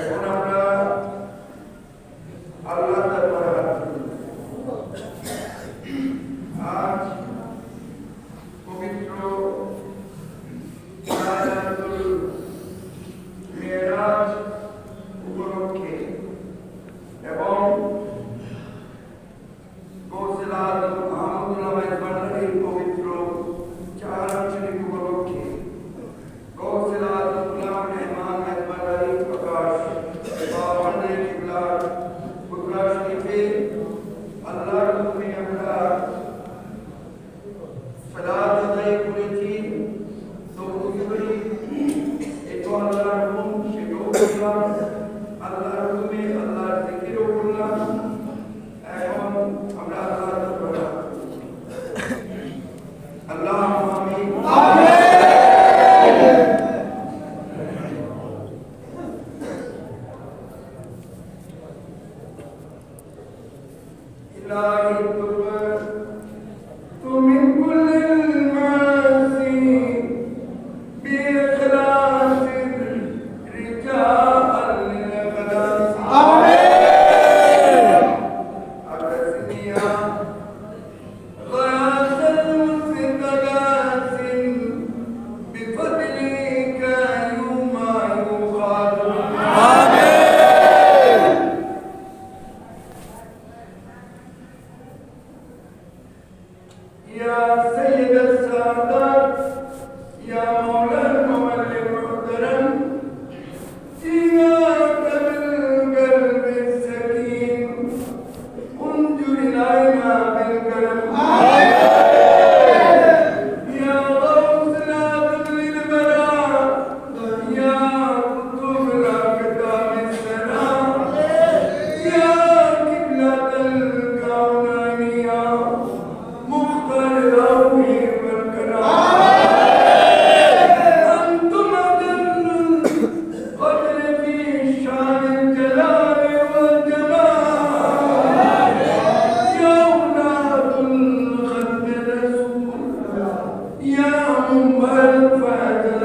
এখন আমরা আল্লাহ দরবারে হাত তুলি। আজ পবিত্র লাইলাতুল মেরাজ উপলক্ষে এবং গৌসুল আজম আহমদুল্লাহ বান্দারির পবিত্র চারান শরীফ উপলক্ষে গৌসুল আজম গুলাম মেহমান বান্দারি প্রকাশ বান্দারি কিবলার কুদরা শরীফে আল্লাহর হুকুমে আমরা সালাত আদায় করেছি। তো বুঝবেই এটা আল্লাহর হুকুম, সেটাও করলাম, আল্লাহর হুকুমে আল্লাহর জিকিরও করলাম। এখন আমরা আল্লাহর দরবারে আল্লাহুম্মা আমিন। ইলাহি তু মিন কুল্লিল মাসি বিইখলাসির রিজাল গলাস। আমিন। আরসিয়া গয়াসাল মুস্তাগাসিন বিফদলিকা ইউমা ইউখাদ। يا سيد السادات يا مولا المولى المحترم جئناك بالقلب السليم انظر إلينا بالكرم. يا غوث العظم للبراء يا قطب الأقدام السلام يا قبلة الكونين يا مختار الأوي والكرام. أنتم أجل القدر في شان الجلال والجمال يا أولاد الخلق الرسول يا منبع الفضل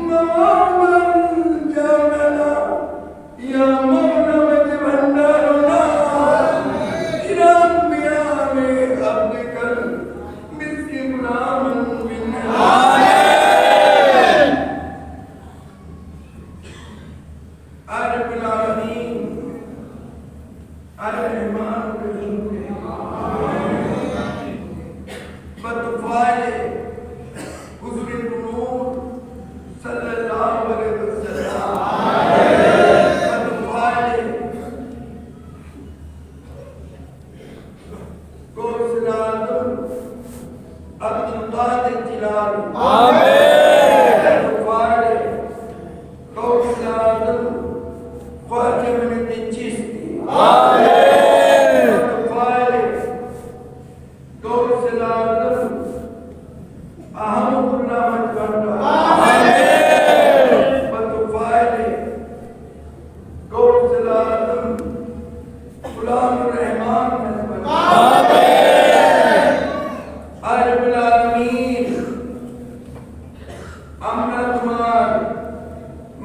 مقام الجمال يا مولى مجبندرنا إلى أنبياء عبدك المسك غلاما منا. رب العالمين الرحمن الرحيم بطفال حضور النور صلى الله عليه وسلم بطفال غوث العظم عبد القادر الجيلاني. بطفال غوث العظم خواجہ معین الدین چشتی. بطفال غوث العظم احمدullah بنداری. بطفال غوث العظم غلام الرحمان بنداری. رب العالمین আমরা তোমার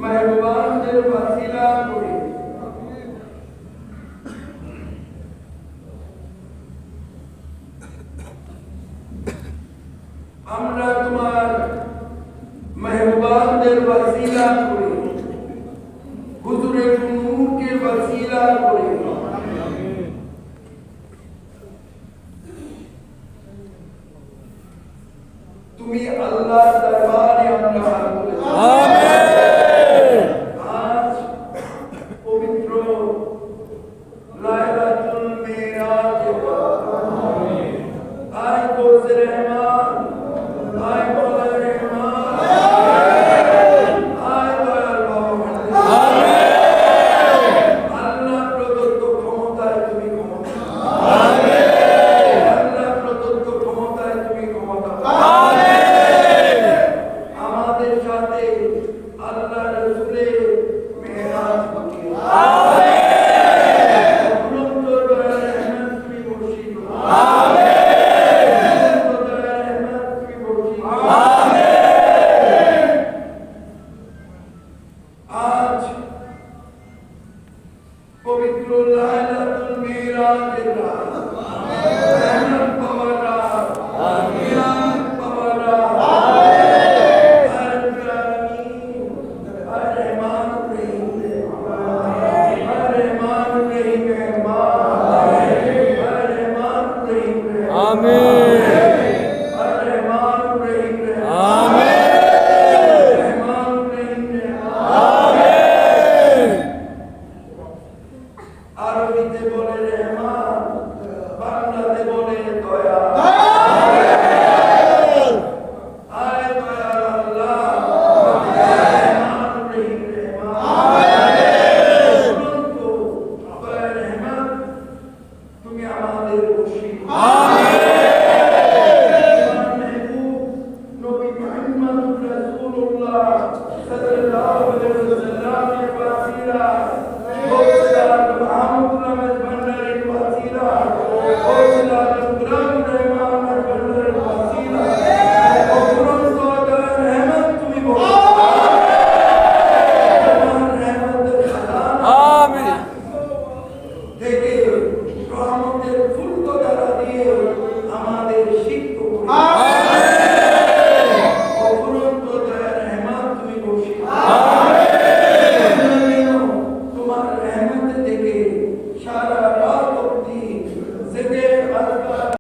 মেহরবানদের ওয়াসিলা করে আমরা তোমার মেহরবানদের ওয়াসিলা করে হুজুরের নূরকে ওয়াসিলা করে তুমি আল্লাহর দরবারে আমরা হাত তুলেছি। আজ পবিত্র লাইলাতুল মেরাজ আয় গৌসে রহমান আয় মওলা রহমান আয় দয়াল বাবা। আল্লাহ প্রদত্ত ক্ষমতায় তুমি ক্ষমতা, আল্লাহ প্রদত্ত ক্ষমতায় তুমি ক্ষমতা। আমাদের সাথে আল্লাহ রাসূলের মেরাজ বাকি। অনন্ত দয়ার রহমত তুমি বর্ষিত। অনন্ত দয়ার রহমত তুমি বর্ষিত। আজ পবিত্র লাইলাতুল মিরাজের রাত মেহনত পাওয়ার